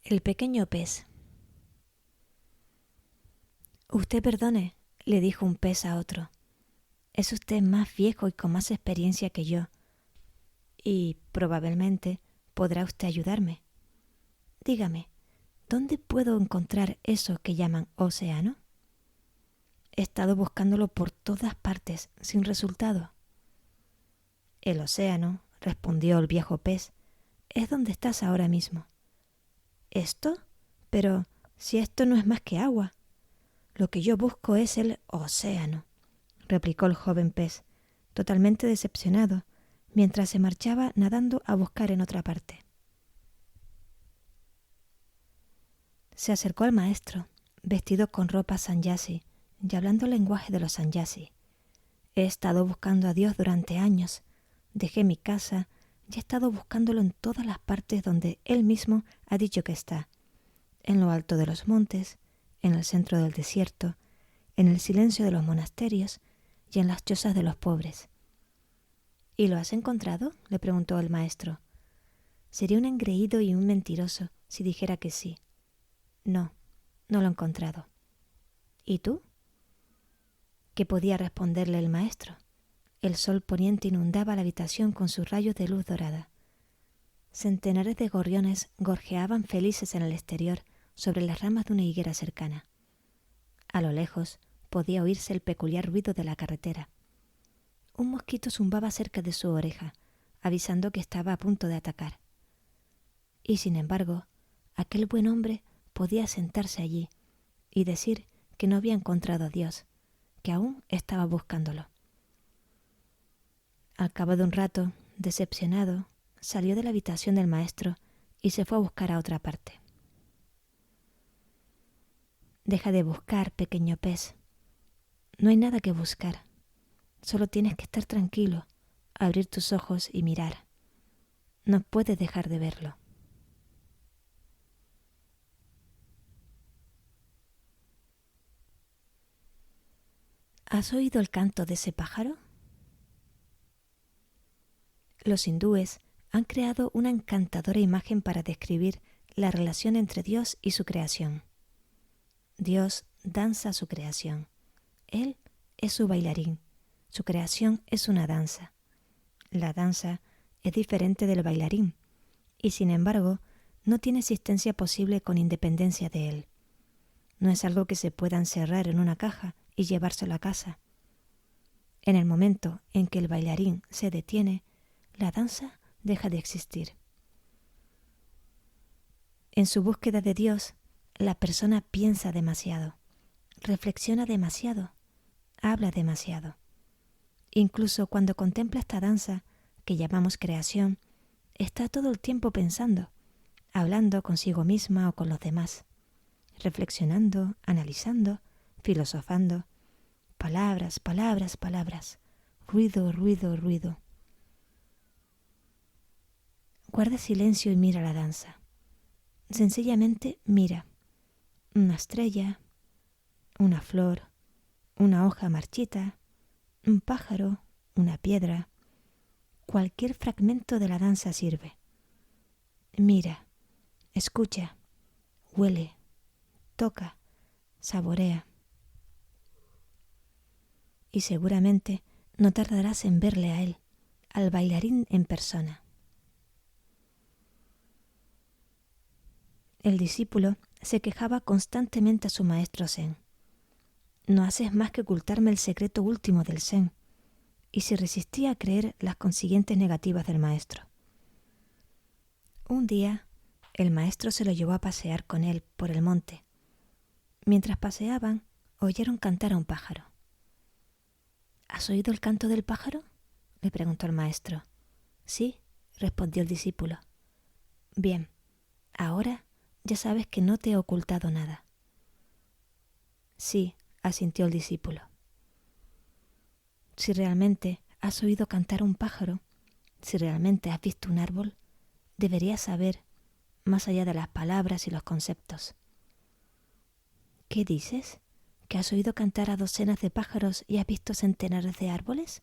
El pequeño pez. Usted perdone, le dijo un pez a otro. Es usted más viejo y con más experiencia que yo, y probablemente podrá usted ayudarme. Dígame, ¿dónde puedo encontrar eso que llaman océano? He estado buscándolo por todas partes, sin resultado. El océano, respondió el viejo pez, es donde estás ahora mismo. ¿Esto? Pero si esto no es más que agua. Lo que yo busco es el océano, replicó el joven pez, totalmente decepcionado, mientras se marchaba nadando a buscar en otra parte. Se acercó al maestro, vestido con ropa sanyasi y hablando el lenguaje de los sanyasi. He estado buscando a Dios durante años. Dejé mi casa y he estado buscándolo en todas las partes donde Él mismo ha dicho que está. En lo alto de los montes, en el centro del desierto, en el silencio de los monasterios y en las chozas de los pobres. ¿Y lo has encontrado?, le preguntó el maestro. Sería un engreído y un mentiroso si dijera que sí. No, no lo he encontrado. ¿Y tú? ¿Qué podía responderle el maestro? El sol poniente inundaba la habitación con sus rayos de luz dorada. Centenares de gorriones gorjeaban felices en el exterior sobre las ramas de una higuera cercana. A lo lejos podía oírse el peculiar ruido de la carretera. Un mosquito zumbaba cerca de su oreja, avisando que estaba a punto de atacar. Y sin embargo, aquel buen hombre podía sentarse allí y decir que no había encontrado a Dios, que aún estaba buscándolo. Al cabo de un rato, decepcionado, salió de la habitación del maestro y se fue a buscar a otra parte. Deja de buscar, pequeño pez. No hay nada que buscar. Solo tienes que estar tranquilo, abrir tus ojos y mirar. No puedes dejar de verlo. ¿Has oído el canto de ese pájaro? Los hindúes han creado una encantadora imagen para describir la relación entre Dios y su creación. Dios danza su creación. Él es su bailarín. Su creación es una danza. La danza es diferente del bailarín y, sin embargo, no tiene existencia posible con independencia de él. No es algo que se pueda encerrar en una caja y llevárselo a casa. En el momento en que el bailarín se detiene, la danza deja de existir. En su búsqueda de Dios, la persona piensa demasiado, reflexiona demasiado, habla demasiado. Incluso cuando contempla esta danza, que llamamos creación, está todo el tiempo pensando, hablando consigo misma o con los demás, reflexionando, analizando, filosofando. Palabras, palabras, palabras. Ruido, ruido, ruido. Guarda silencio y mira la danza. Sencillamente mira. Una estrella, una flor, una hoja marchita, un pájaro, una piedra. Cualquier fragmento de la danza sirve. Mira, escucha, huele, toca, saborea. Y seguramente no tardarás en verle a él, al bailarín en persona. El discípulo se quejaba constantemente a su maestro Zen. No haces más que ocultarme el secreto último del Zen, y se resistía a creer las consiguientes negativas del maestro. Un día, el maestro se lo llevó a pasear con él por el monte. Mientras paseaban, oyeron cantar a un pájaro. ¿Has oído el canto del pájaro?, le preguntó el maestro. Sí, respondió el discípulo. Bien, ahora ya sabes que no te he ocultado nada. Sí, asintió el discípulo. Si realmente has oído cantar a un pájaro, si realmente has visto un árbol, deberías saber, más allá de las palabras y los conceptos. ¿Qué dices? ¿Que has oído cantar a docenas de pájaros y has visto centenares de árboles?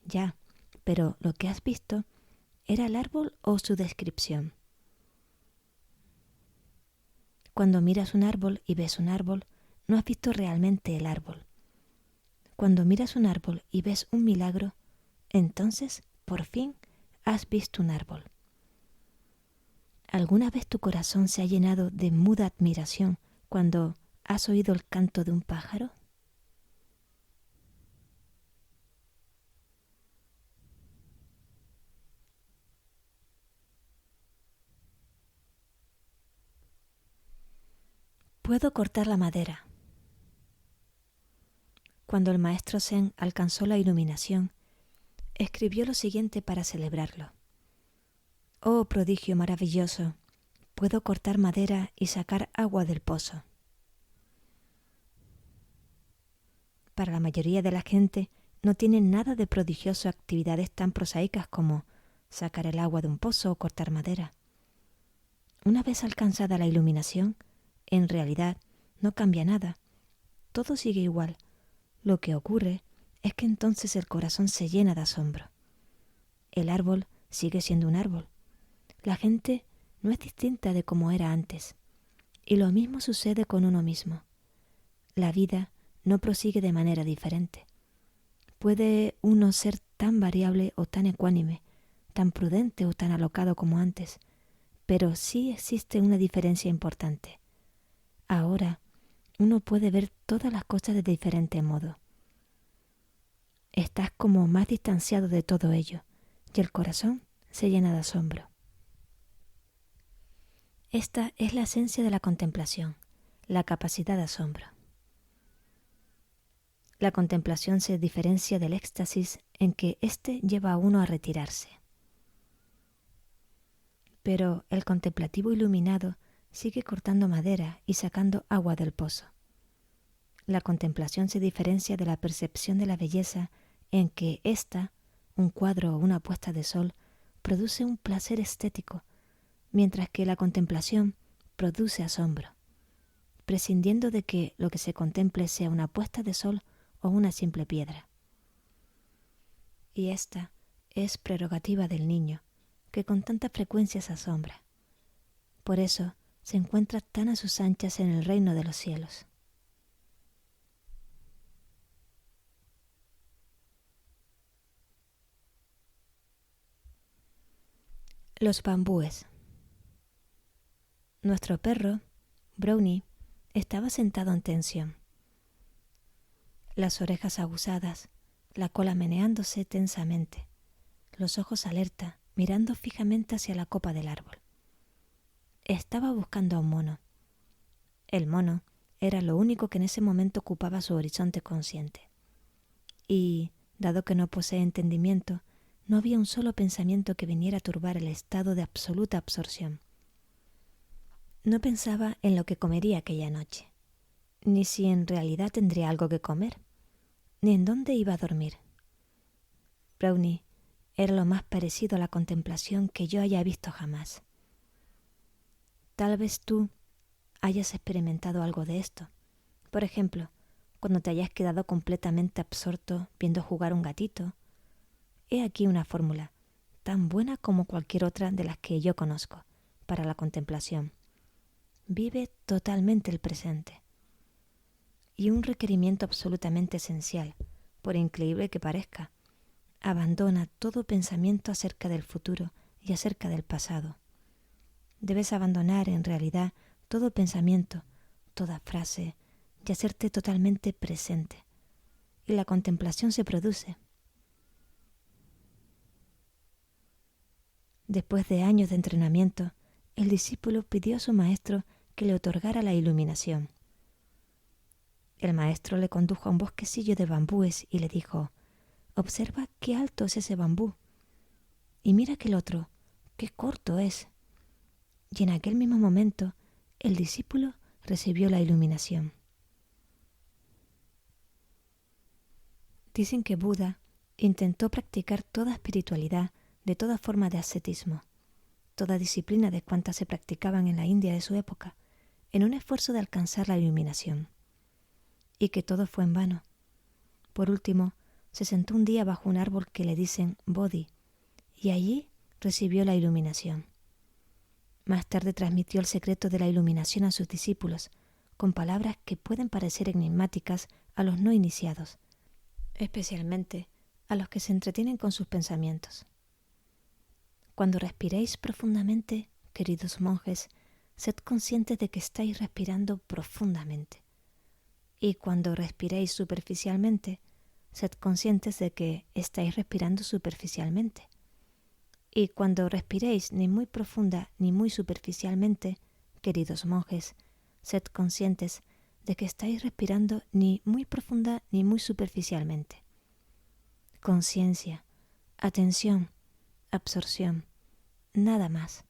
Ya, pero lo que has visto, ¿era el árbol o su descripción? Cuando miras un árbol y ves un árbol, no has visto realmente el árbol. Cuando miras un árbol y ves un milagro, entonces, por fin, has visto un árbol. ¿Alguna vez tu corazón se ha llenado de muda admiración cuando has oído el canto de un pájaro? Puedo cortar la madera. Cuando el maestro Zen alcanzó la iluminación, escribió lo siguiente para celebrarlo. Oh prodigio maravilloso, puedo cortar madera y sacar agua del pozo. Para la mayoría de la gente no tienen nada de prodigioso actividades tan prosaicas como sacar el agua de un pozo o cortar madera. Una vez alcanzada la iluminación, en realidad no cambia nada, todo sigue igual. Lo que ocurre es que entonces el corazón se llena de asombro. El árbol sigue siendo un árbol. La gente no es distinta de como era antes. Y lo mismo sucede con uno mismo. La vida no prosigue de manera diferente. Puede uno ser tan variable o tan ecuánime, tan prudente o tan alocado como antes, pero sí existe una diferencia importante. Ahora uno puede ver todas las cosas de diferente modo. Estás como más distanciado de todo ello, y el corazón se llena de asombro. Esta es la esencia de la contemplación, la capacidad de asombro. La contemplación se diferencia del éxtasis en que éste lleva a uno a retirarse. Pero el contemplativo iluminado sigue cortando madera y sacando agua del pozo. La contemplación se diferencia de la percepción de la belleza en que ésta, un cuadro o una puesta de sol, produce un placer estético, mientras que la contemplación produce asombro, prescindiendo de que lo que se contemple sea una puesta de sol o una simple piedra. Y esta es prerrogativa del niño, que con tanta frecuencia se asombra. Por eso se encuentra tan a sus anchas en el reino de los cielos. Los bambúes. Nuestro perro, Brownie, estaba sentado en tensión. Las orejas aguzadas, la cola meneándose tensamente, los ojos alerta, mirando fijamente hacia la copa del árbol. Estaba buscando a un mono. El mono era lo único que en ese momento ocupaba su horizonte consciente. Y, dado que no posee entendimiento, no había un solo pensamiento que viniera a turbar el estado de absoluta absorción. No pensaba en lo que comería aquella noche, ni si en realidad tendría algo que comer, ni en dónde iba a dormir. Brownie era lo más parecido a la contemplación que yo haya visto jamás. Tal vez tú hayas experimentado algo de esto. Por ejemplo, cuando te hayas quedado completamente absorto viendo jugar un gatito. He aquí una fórmula, tan buena como cualquier otra de las que yo conozco, para la contemplación. Vive totalmente el presente. Y un requerimiento absolutamente esencial, por increíble que parezca, abandona todo pensamiento acerca del futuro y acerca del pasado. Debes abandonar, en realidad, todo pensamiento, toda frase, y hacerte totalmente presente. Y la contemplación se produce. Después de años de entrenamiento, el discípulo pidió a su maestro que le otorgara la iluminación. El maestro le condujo a un bosquecillo de bambúes y le dijo: «Observa qué alto es ese bambú. Y mira aquel otro, qué corto es». Y en aquel mismo momento, el discípulo recibió la iluminación. Dicen que Buda intentó practicar toda espiritualidad de toda forma de ascetismo, toda disciplina de cuantas se practicaban en la India de su época, en un esfuerzo de alcanzar la iluminación. Y que todo fue en vano. Por último, se sentó un día bajo un árbol que le dicen Bodhi, y allí recibió la iluminación. Más tarde transmitió el secreto de la iluminación a sus discípulos, con palabras que pueden parecer enigmáticas a los no iniciados, especialmente a los que se entretienen con sus pensamientos. Cuando respiréis profundamente, queridos monjes, sed conscientes de que estáis respirando profundamente. Y cuando respiréis superficialmente, sed conscientes de que estáis respirando superficialmente. Y cuando respiréis ni muy profunda ni muy superficialmente, queridos monjes, sed conscientes de que estáis respirando ni muy profunda ni muy superficialmente. Conciencia, atención, absorción, nada más.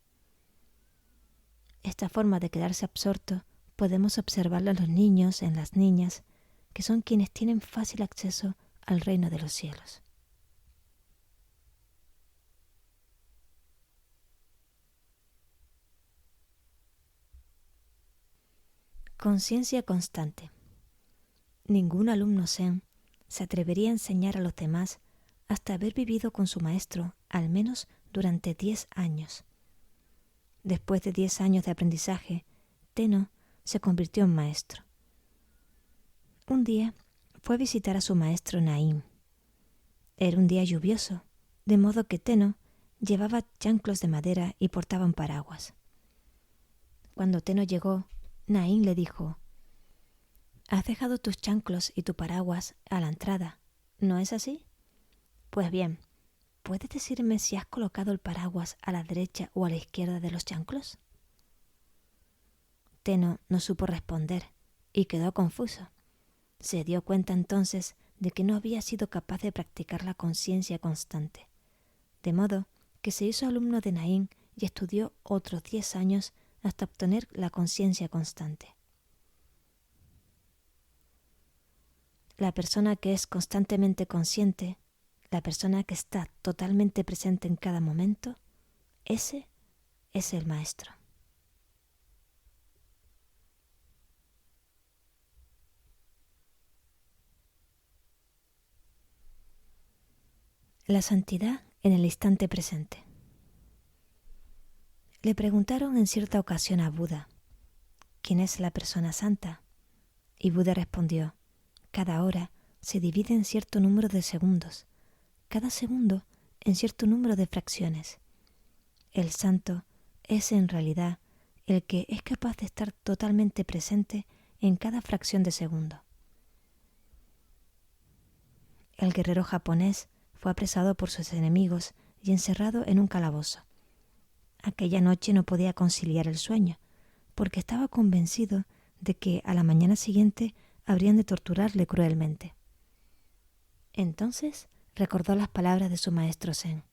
Esta forma de quedarse absorto podemos observarla en los niños, en las niñas, que son quienes tienen fácil acceso al reino de los cielos. Conciencia constante. Ningún alumno Zen se atrevería a enseñar a los demás hasta haber vivido con su maestro al menos durante 10 años. Después de 10 años de aprendizaje, Tenno se convirtió en maestro. Un día fue a visitar a su maestro Nain. Era un día lluvioso, de modo que Tenno llevaba chanclos de madera y portaba un paraguas. Cuando Tenno llegó, Nain le dijo: «Has dejado tus chanclos y tu paraguas a la entrada, ¿no es así? Pues bien, ¿puedes decirme si has colocado el paraguas a la derecha o a la izquierda de los chanclos?» Tenno no supo responder y quedó confuso. Se dio cuenta entonces de que no había sido capaz de practicar la conciencia constante, de modo que se hizo alumno de Nain y estudió otros 10 años hasta obtener la conciencia constante. La persona que es constantemente consciente, la persona que está totalmente presente en cada momento, ese es el maestro. La santidad en el instante presente. Le preguntaron en cierta ocasión a Buda: ¿quién es la persona santa? Y Buda respondió: cada hora se divide en cierto número de segundos, cada segundo en cierto número de fracciones. El santo es en realidad el que es capaz de estar totalmente presente en cada fracción de segundo. El guerrero japonés fue apresado por sus enemigos y encerrado en un calabozo. Aquella noche no podía conciliar el sueño, porque estaba convencido de que a la mañana siguiente habrían de torturarle cruelmente. Entonces recordó las palabras de su maestro Zen: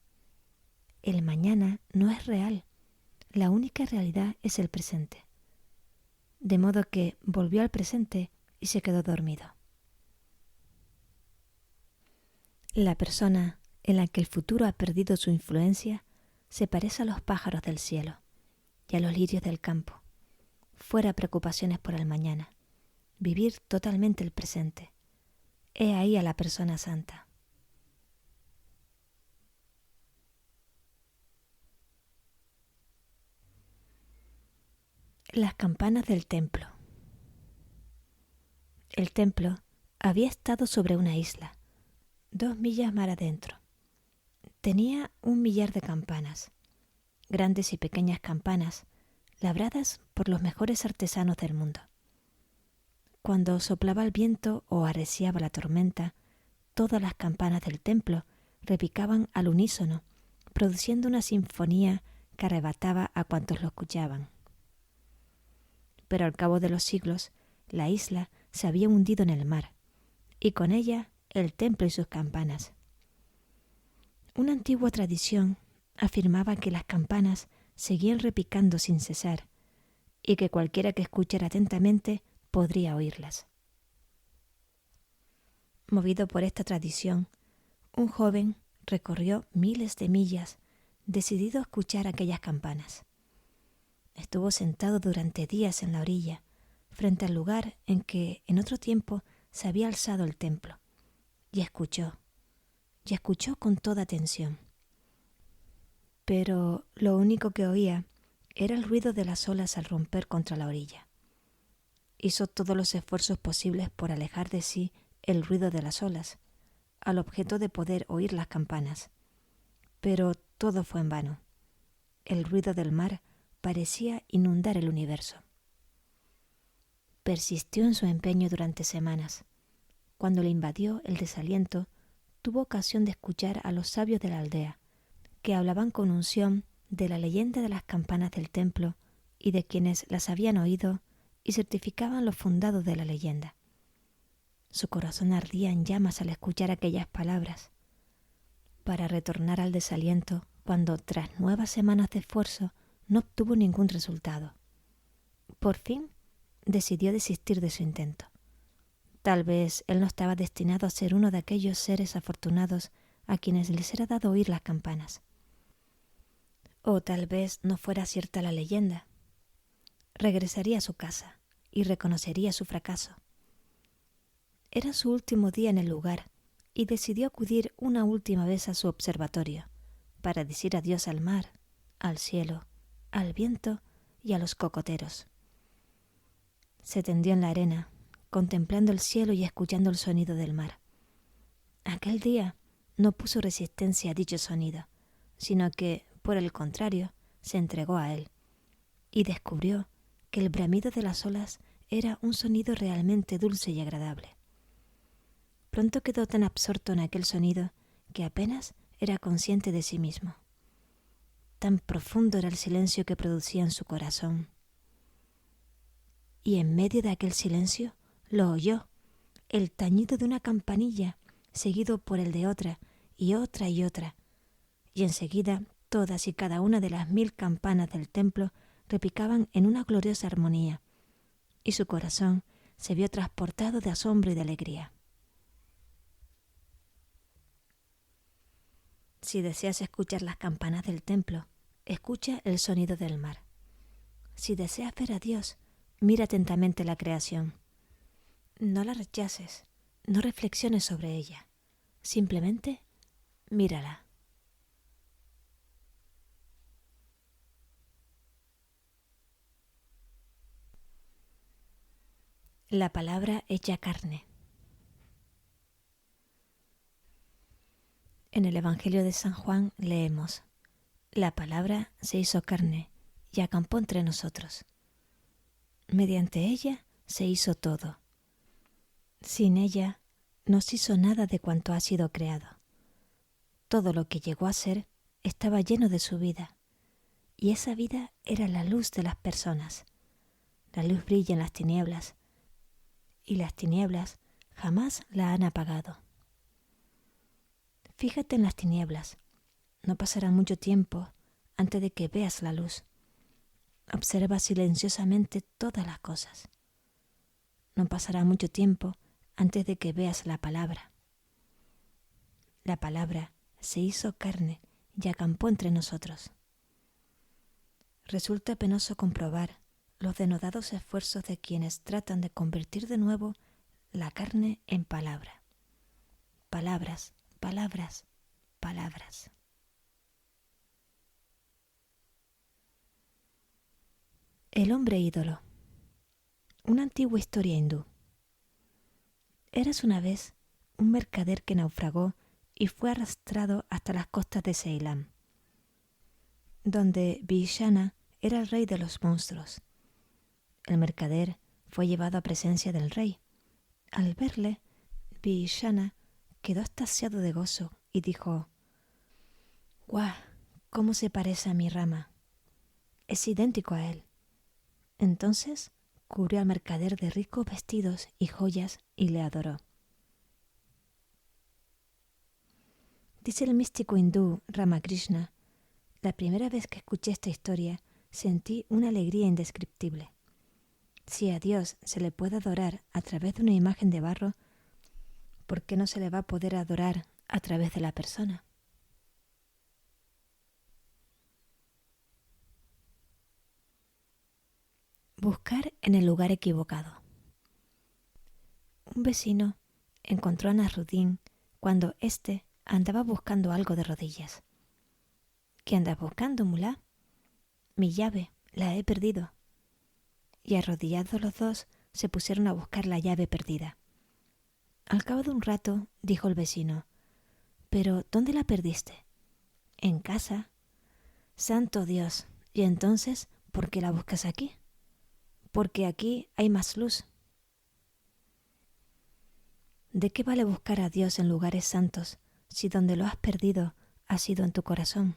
el mañana no es real, la única realidad es el presente. De modo que volvió al presente y se quedó dormido. La persona en la que el futuro ha perdido su influencia se parece a los pájaros del cielo y a los lirios del campo. Fuera preocupaciones por el mañana. Vivir totalmente el presente. He ahí a la persona santa. Las campanas del templo. El templo había estado sobre una isla, 2 millas mar adentro. Tenía 1 millar de campanas, grandes y pequeñas campanas, labradas por los mejores artesanos del mundo. Cuando soplaba el viento o arreciaba la tormenta, todas las campanas del templo repicaban al unísono, produciendo una sinfonía que arrebataba a cuantos lo escuchaban. Pero al cabo de los siglos, la isla se había hundido en el mar, y con ella el templo y sus campanas. Una antigua tradición afirmaba que las campanas seguían repicando sin cesar, y que cualquiera que escuchara atentamente podría oírlas. Movido por esta tradición, un joven recorrió miles de millas, decidido a escuchar aquellas campanas. Estuvo sentado durante días en la orilla, frente al lugar en que en otro tiempo se había alzado el templo, y escuchó con toda atención. Pero lo único que oía era el ruido de las olas al romper contra la orilla. Hizo todos los esfuerzos posibles por alejar de sí el ruido de las olas, al objeto de poder oír las campanas. Pero todo fue en vano. El ruido del mar parecía inundar el universo. Persistió en su empeño durante semanas. Cuando le invadió el desaliento, tuvo ocasión de escuchar a los sabios de la aldea, que hablaban con unción de la leyenda de las campanas del templo y de quienes las habían oído y certificaban lo fundado de la leyenda. Su corazón ardía en llamas al escuchar aquellas palabras. Para retornar al desaliento, cuando tras nuevas semanas de esfuerzo no obtuvo ningún resultado. Por fin decidió desistir de su intento. Tal vez él no estaba destinado a ser uno de aquellos seres afortunados a quienes les era dado oír las campanas. O tal vez no fuera cierta la leyenda. Regresaría a su casa y reconocería su fracaso. Era su último día en el lugar y decidió acudir una última vez a su observatorio para decir adiós al mar, al cielo, al viento y a los cocoteros. Se tendió en la arena, contemplando el cielo y escuchando el sonido del mar. Aquel día no puso resistencia a dicho sonido, sino que, por el contrario, se entregó a él y descubrió que el bramido de las olas era un sonido realmente dulce y agradable. Pronto quedó tan absorto en aquel sonido que apenas era consciente de sí mismo. Tan profundo era el silencio que producía en su corazón. Y en medio de aquel silencio lo oyó, el tañido de una campanilla, seguido por el de otra, y otra, y enseguida todas y cada una de las 1000 campanas del templo repicaban en una gloriosa armonía, y su corazón se vio transportado de asombro y de alegría. Si deseas escuchar las campanas del templo, escucha el sonido del mar. Si deseas ver a Dios, mira atentamente la creación. No la rechaces, no reflexiones sobre ella. Simplemente mírala. La palabra hecha carne. En el Evangelio de San Juan leemos: la palabra se hizo carne y acampó entre nosotros. Mediante ella se hizo todo. Sin ella no se hizo nada de cuanto ha sido creado. Todo lo que llegó a ser estaba lleno de su vida, y esa vida era la luz de las personas. La luz brilla en las tinieblas, y las tinieblas jamás la han apagado. Fíjate en las tinieblas. No pasará mucho tiempo antes de que veas la luz. Observa silenciosamente todas las cosas. No pasará mucho tiempo antes de que veas la palabra. La palabra se hizo carne y acampó entre nosotros. Resulta penoso comprobar los denodados esfuerzos de quienes tratan de convertir de nuevo la carne en palabra. Palabras, palabras, palabras. El hombre ídolo. Una antigua historia hindú. Eras una vez un mercader que naufragó y fue arrastrado hasta las costas de Ceilán, donde Vishana era el rey de los monstruos. El mercader fue llevado a presencia del rey. Al verle, Vishana quedó extasiado de gozo y dijo: ¡guau! ¿Cómo se parece a mi rama? Es idéntico a él. Entonces cubrió al mercader de ricos vestidos y joyas y le adoró. Dice el místico hindú Ramakrishna: la primera vez que escuché esta historia sentí una alegría indescriptible. Si a Dios se le puede adorar a través de una imagen de barro, ¿por qué no se le va a poder adorar a través de la persona? Buscar en el lugar equivocado. Un vecino encontró a Nasruddin cuando éste andaba buscando algo de rodillas. ¿Qué andas buscando, mulá? Mi llave, La he perdido. Y arrodillados los dos, se pusieron a buscar la llave perdida. Al cabo de un rato, dijo el vecino: «¿Pero dónde la perdiste?» «En casa». «Santo Dios, ¿y entonces por qué la buscas aquí?» «Porque aquí hay más luz». ¿De qué vale buscar a Dios en lugares santos si donde lo has perdido ha sido en tu corazón?